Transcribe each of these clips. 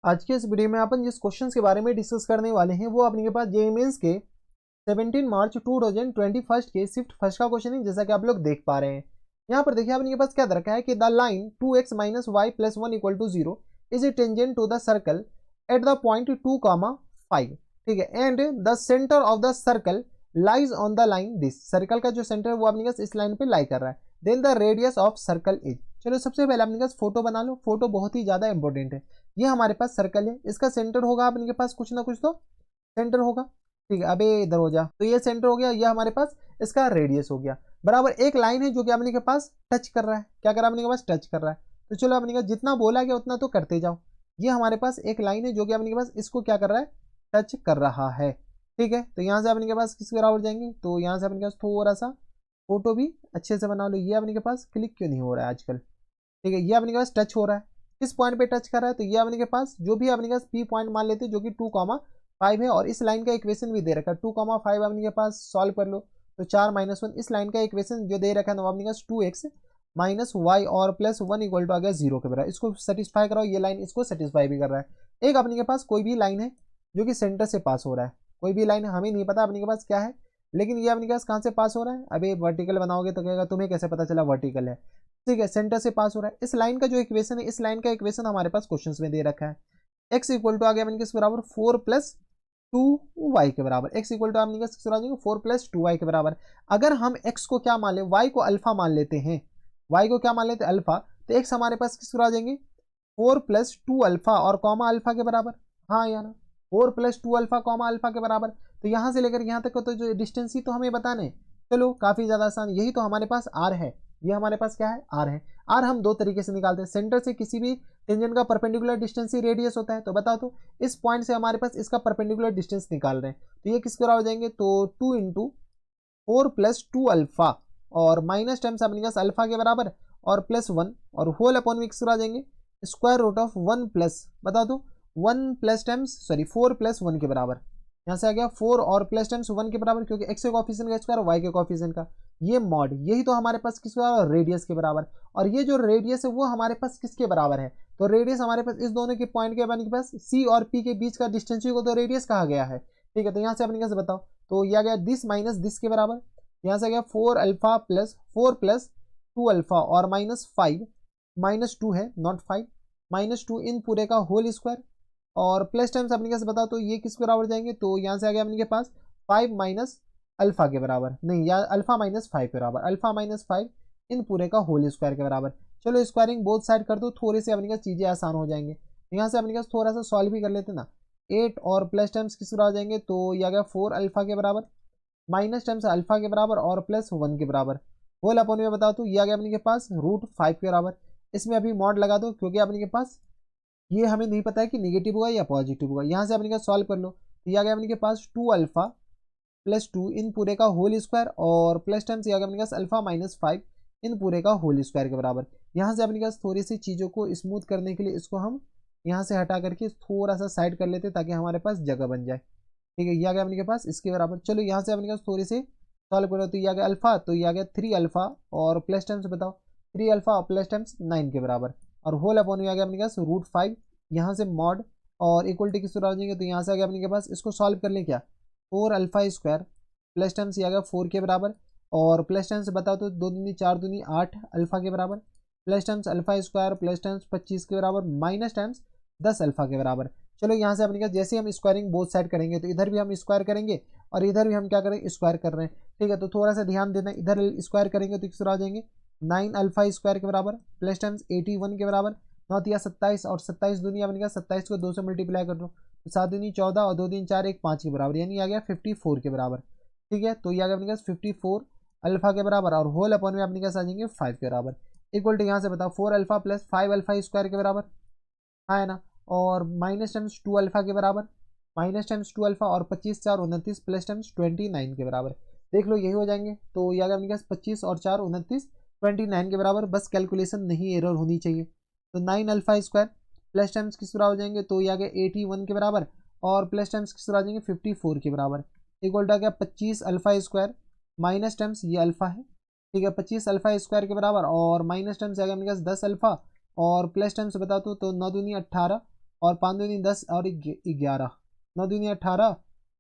आज के इस वीडियो में अपन जिस क्वेश्चन के बारे में डिस्कस करने वाले हैं वो अपने के पास जेईई मेंस के 17 मार्च 2021 के शिफ्ट फर्स्ट का क्वेश्चन है, जैसा कि आप लोग देख पा रहे हैं। यहाँ पर देखिए अपने के पास क्या दे रखा है कि the line 2x minus y plus 1 equal to 0 is a tangent to the circle at the point 2,5। ठीक है, and the centre of the circle lies on the line this. Circle का जो सेंटर है वो अपने पास इस लाइन पे लाई कर रहा है। Then the radius of circle is. चलो सबसे पहले अपने पास फोटो बना लो। फोटो बहुत ही ज्यादा इंपॉर्टेंट है। ये हमारे पास सर्कल है, इसका सेंटर होगा अपने के पास कुछ ना कुछ तो सेंटर होगा। ठीक है, अबे इधर हो जा। तो ये सेंटर हो गया, ये हमारे पास इसका रेडियस हो गया। बराबर एक लाइन है जो कि अपने के पास टच कर रहा है। क्या कर रहा है अपने के पास? टच कर रहा है। तो चलो अपने के जितना बोला गया उतना तो करते जाओ। ये हमारे पास एक लाइन है जो कि अपने के पास इसको क्या कर रहा है? टच कर रहा है। ठीक है, तो यहाँ से अपने के पास किस बराबर जाएंगे? तो यहाँ से अपने के पास थोड़ा सा फोटो भी अच्छे से बना लो। ये अपने के पास क्लिक क्यों नहीं हो रहा है आजकल? ठीक है, ये अपने के पास टच हो रहा है। किस पॉइंट पे टच कर रहा है? तो ये अपने के पास जो भी अपने के पास पी पॉइंट मान लेते हैं जो कि 2,5 है, और इस लाइन का इक्वेशन भी दे रखा है 2,5 अपने के पास सॉल्व कर लो। तो 4-1 इस लाइन का इक्वेशन जो दे रखा है ना अपने पास 2x माइनस वाई और प्लस 1 इक्वल टू आ गया 0 के बराबर। इसको सेटिस्फाई कराओ। ये लाइन इसको सेटिस्फाई भी कर रहा है। एक अपने के पास कोई भी लाइन है जो कि सेंटर से पास हो रहा है। कोई भी लाइन हमें नहीं पता अपने के पास क्या है, लेकिन ये अपने के पास कहाँ से पास हो रहा है? अभी वर्टिकल बनाओगे तो कहेगा तुम्हें कैसे पता चला वर्टिकल है। ठीक है, सेंटर से पास हो रहा है। इस लाइन का जो इक्वेशन है, इस लाइन का इक्वेशन हमारे पास क्वेश्चंस में दे रखा है। x इक्वल टू आ गया किस बराबर? 4 प्लस 2y के बराबर। x इक्वल टू आप किस बराबर? 4 प्लस 2y के बराबर। अगर हम x को क्या मान ले? y को अल्फा मान लेते हैं। y को क्या मान लेते हैं? अल्फा। तो x हमारे पास किस बराबर आ जाएंगे? 4 प्लस 2 अल्फा और कॉमा अल्फा के बराबर। हाँ या ना? 4 प्लस 2 अल्फा कॉमा अल्फा के बराबर। तो यहाँ से लेकर यहाँ तक तो जो डिस्टेंस ही तो हमें बताने। चलो काफी ज्यादा आसान, यही तो हमारे पास r है। ये हमारे पास क्या है? r है। r हम दो तरीके से निकालते हैं। सेंटर से किसी भी टेंजेंट का परपेंडिकुलर डिस्टेंस ही रेडियस होता है। तो बताओ तो इस पॉइंट से हमारे पास इसका परपेंडिकुलर डिस्टेंस निकाल रहे हैं। तो ये किसके बराबर हो जाएंगे? तो 2 इंटू 4 प्लस 2 अल्फा और माइनस टाइम्स अपने पास अल्फा के बराबर और प्लस 1 और होल अपॉन में किस आ जाएंगे? स्क्वायर रूट ऑफ 1 प्लस, बता दो 1 प्लस टाइम्स 4 प्लस 1 के बराबर। यहाँ से आ गया 4 और प्लस टाइम्स 1 के बराबर, क्योंकि x के कॉफिशिएंट का स्क्वायर y के कॉफिशिएंट का ये मॉड, यही तो हमारे पास किसके बराबर? रेडियस के बराबर। और ये जो रेडियस है वो हमारे पास किसके बराबर है? तो रेडियस हमारे पास इस दोनों के पॉइंट के पास सी और पी के बीच का डिस्टेंस को तो रेडियस कहा गया है। ठीक है, तो यहाँ से अपने कैसे बताओ? तो यह आ गया दिस माइनस दिस के बराबर। यहाँ से आ गया 4 अल्फा प्लस 4 प्लस 2 अल्फा और माइनस 5 माइनस 2 है नॉट 5 माइनस 2 इन पूरे का होल स्क्वायर और प्लस टाइम्स अपने कैसे बताओ? तो ये किसके बराबर जाएंगे? तो यहाँ से आ गया अपने के पास 5 माइनस अल्फा के बराबर, नहीं या अल्फा माइनस 5 के बराबर। अल्फा माइनस 5 इन पूरे का होल स्क्वायर के बराबर। चलो स्क्वायरिंग बोथ साइड कर दो, थोड़े से अपने चीजें आसान हो जाएंगे। यहाँ से अपने थोड़ा सा सॉल्व भी कर लेते ना। 8 और प्लस टाइम्स किस बराबर जाएंगे? तो यह आ गया 4 अल्फा के बराबर माइनस टाइम्स अल्फा के बराबर और प्लस 1 के बराबर। होल अपॉन में बताओ तो ये आ गया अपने के पास रूट 5 के बराबर। इसमें अभी मॉड लगा दो, क्योंकि अपने के पास ये हमें नहीं पता है कि निगेटिव होगा या पॉजिटिव होगा। यहाँ से अपने का सॉल्व कर लो। तो ये आ गया अपने के पास 2 अल्फा प्लस 2 इन पूरे का होल स्क्वायर और प्लस टाइम्स ये आ गया अपने पास अल्फा माइनस 5 इन पूरे का होल स्क्वायर के बराबर। यहाँ से अपने पास थोड़ी सी चीज़ों को स्मूथ करने के लिए इसको हम यहाँ से हटा करके थोड़ा सा साइड कर लेते ताकि हमारे पास जगह बन जाए। ठीक है, ये आ गया अपने के पास इसके बराबर। चलो यहाँ से अपने पास थोड़ी सी सॉल्व करो। तो ये आ गया अल्फा, तो ये आ गया 3 अल्फा और प्लस टाइम्स बताओ 3 अल्फा और प्लस टाइम्स 9 के बराबर और होल अपॉन में आ गया अपने पास रूट 5। यहाँ से मॉड और इक्वलिटी किस तरह आ जाएंगे? तो यहाँ से आ गया अपने के पास, इसको सॉल्व कर लें क्या? 4 अल्फा स्क्वायर प्लस टाइम्स ये आ गया 4 के बराबर और प्लस टाइम्स बताओ तो 2 दूनी 4 दूनी 8 अल्फा के बराबर plus times alpha square plus times 25 के बराबर माइनस टाइम्स 10 अल्फा के बराबर। चलो यहाँ से अपने पास जैसे हम स्क्वायरिंग बोथ साइड करेंगे तो इधर भी हम स्क्वायर करेंगे और इधर भी हम क्या करेंगे? स्क्वायर कर रहे हैं। ठीक है, तो थोड़ा सा ध्यान देना, इधर स्क्वायर करेंगे तो किस तरह आ जाएंगे? 9 अल्फा स्क्वायर के बराबर प्लस टाइम्स 81 के बराबर 9 या 27 और 27 दुनिया बनेगा 27 को 2 से मल्टीप्लाई कर दो तो 7 दूनी 14 और 2 दिन 4 1 5 के बराबर, यानी आ गया 54 के बराबर। ठीक है, तो ये आ गया अपने पास 54 अल्फा के बराबर और होल अपॉन में अपने पास आ जाएंगे 5 के बराबर। इक्वल टू यहाँ से बताओ 4 अल्फा प्लस 5 अल्फा स्क्वायर के बराबर, हाँ है ना, और माइनस टाइम्स 2 अल्फा के बराबर माइनस टाइम्स 2 अल्फा और 25 4 29 प्लस टाइम्स 29 के बराबर। देख लो यही हो जाएंगे। तो ये आ गया अपने पास 25 और 4 29 29 के बराबर। बस कैलकुलेशन नहीं एरर होनी चाहिए। तो 9 अल्फा स्क्वायर प्लस टाइम्स किस तरह हो जाएंगे? तो ये आ गया 81 के बराबर और प्लस टाइम्स किस तरह आ जाएंगे? 54 के बराबर। इक्वल टू आ गया 25 अल्फा स्क्वायर माइनस टाइम्स ये अल्फा है। ठीक है, 25 अल्फा स्क्वायर के बराबर और माइनस टाइम्स आ गया अपने पास 10 अल्फा और प्लस टाइम्स बता दो तो 9 दूनी 18 और 5 दूनी 10 और 11, 9 दूनी 18,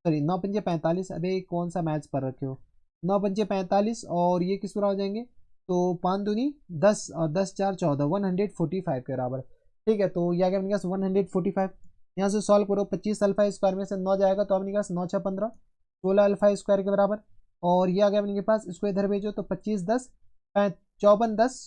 सॉरी 9 पंजे 45, अबे कौन सा मैच पढ़ रखे हो, 9 पंजे 45 और ये किस बराबर हो जाएंगे, तो 5 दूनी 10 और 10 4 14, 145 के बराबर। ठीक है, तो ये आ गया अपने पास 145। यहाँ से सॉल्व करो, 25 अल्फा स्क्वायर में से 9 जाएगा तो अपने पास 9 6 15, 16 अल्फा स्क्वायर के बराबर। और ये आ गया अपने पास, इसको इधर भेजो तो 25 10 54 10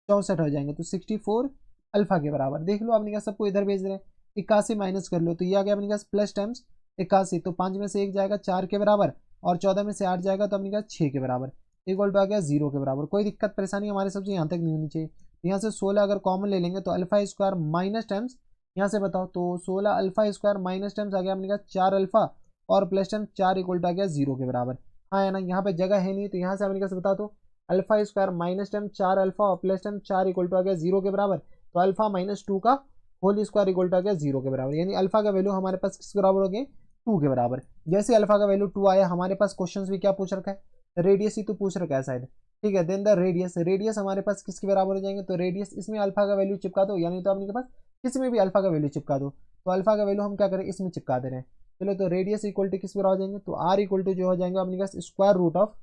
64 हो जाएंगे, तो 64 अल्फा के बराबर। देख लो अपने पास सबको इधर भेज रहे हैं। 81 माइनस कर लो तो ये आ गया अपने पास प्लस टाइम्स 81, तो 5 में से 1 जाएगा 4 के बराबर, और 14 में से 8 जाएगा तो अपने पास 6 के बराबर, इक्वल टू आ गया 0 के बराबर। कोई दिक्कत परेशानी हमारे सबसे यहाँ तक नहीं होनी चाहिए। यहाँ से 16 अगर कॉमन ले लेंगे तो अल्फा स्क्वायर माइनस टाइम्स, यहाँ से बताओ तो 16 अल्फा स्क्वायर माइनस टाइम्स आ गया अपने पास 4 अल्फा, और प्लस टाइम्स 4 इक्वल टू आ गया 0 के बराबर। हाँ है ना, यहाँ पे जगह है नहीं तो यहाँ से अपने पास बता दो alpha square minus time 4 alpha और प्लस टाइम 4 इक्वल टू आ गया 0 के बराबर, तो अल्फा माइनस 2 का होल स्क्वायर इक्वल टू आ गया 0 के बराबर, यानी अल्फा का वैल्यू हमारे पास किस बराबर हो गए, 2 के बराबर। जैसे अल्फा का वैल्यू 2 आया, हमारे पास क्वेश्चन भी क्या पूछ रखा है, रेडियस ही तो पूछ रखा है शायद। ठीक है, देन द रेडियस, रेडियस हमारे पास किसके बराबर हो जाएंगे, तो रेडियस इसमें अल्फा का वैल्यू चिपका दो, यानी तो आपके पास इसमें भी अल्फा का वैल्यू चिपका दो, तो अल्फा का वैल्यू हम क्या करें इसमें चिपका दे रहे हैं। चलो, तो रेडियस इक्वल टू किस बराबर हो जाएंगे, तो आर इक्वल टू जो हो जाएंगे अपने पास स्क्वायर रूट ऑफ,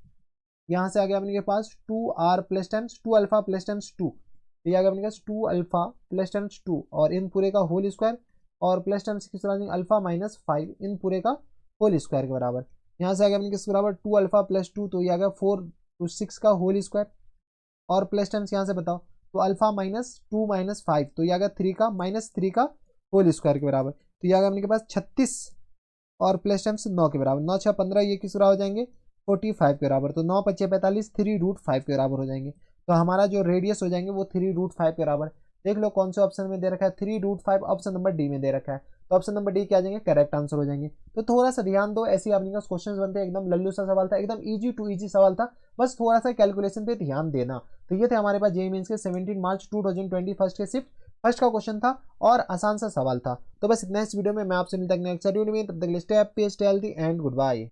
यहाँ से आ गया अपने पास 2r plus times 2 alpha plus times 2, तो ये आ गया अपने पास 2 अल्फा प्लस टाइम्स 2 और इन पूरे का होल स्क्वायर, और प्लस टाइम्स किस बराबर अल्फा माइनस 5 इन पूरे का होल स्क्वायर के बराबर। यहाँ से आ गया अपने किस बराबर 2 अल्फा प्लस 2, तो ये आ गया 4 to 6 का होल स्क्वायर, और प्लस टाइम्स यहाँ से बताओ तो अल्फा माइनस 2 माइनस 5, तो ये आ गया 3 का माइनस 3 का होल स्क्वायर के बराबर, तो ये आ गया अपने के पास 36 और प्लस टाइम्स 9 के बराबर, 9 6 15, ये किस बराबर हो जाएंगे 45 के बराबर, तो 9 5 45 3√5 के बराबर हो जाएंगे। तो हमारा जो रेडियस हो जाएंगे वो 3√5 के बराबर। देख लो कौन से ऑप्शन में दे रखा है, 3√5 ऑप्शन नंबर डी में दे रखा है, तो ऑप्शन नंबर डी क्या आ जाएंगे, करेक्ट आंसर हो जाएंगे। तो थोड़ा सा ध्यान दो, ऐसे आपके पास क्वेश्चन बनते हैं, एकदम लल्लू सा सवाल था, एकदम इजी टू इजी सवाल था, बस थोड़ा सा कैलकुलेशन पे ध्यान देना। तो ये थे हमारे पास जेईई मेंस के 17 मार्च 2021 के शिफ्ट फर्स्ट का क्वेश्चन था, और आसान सा सवाल था। तो बस नेक्स्ट वीडियो में मैं आपसे मिलता हूं नेक्स्ट वीडियो में, तब तक stay happy stay healthy and good bye.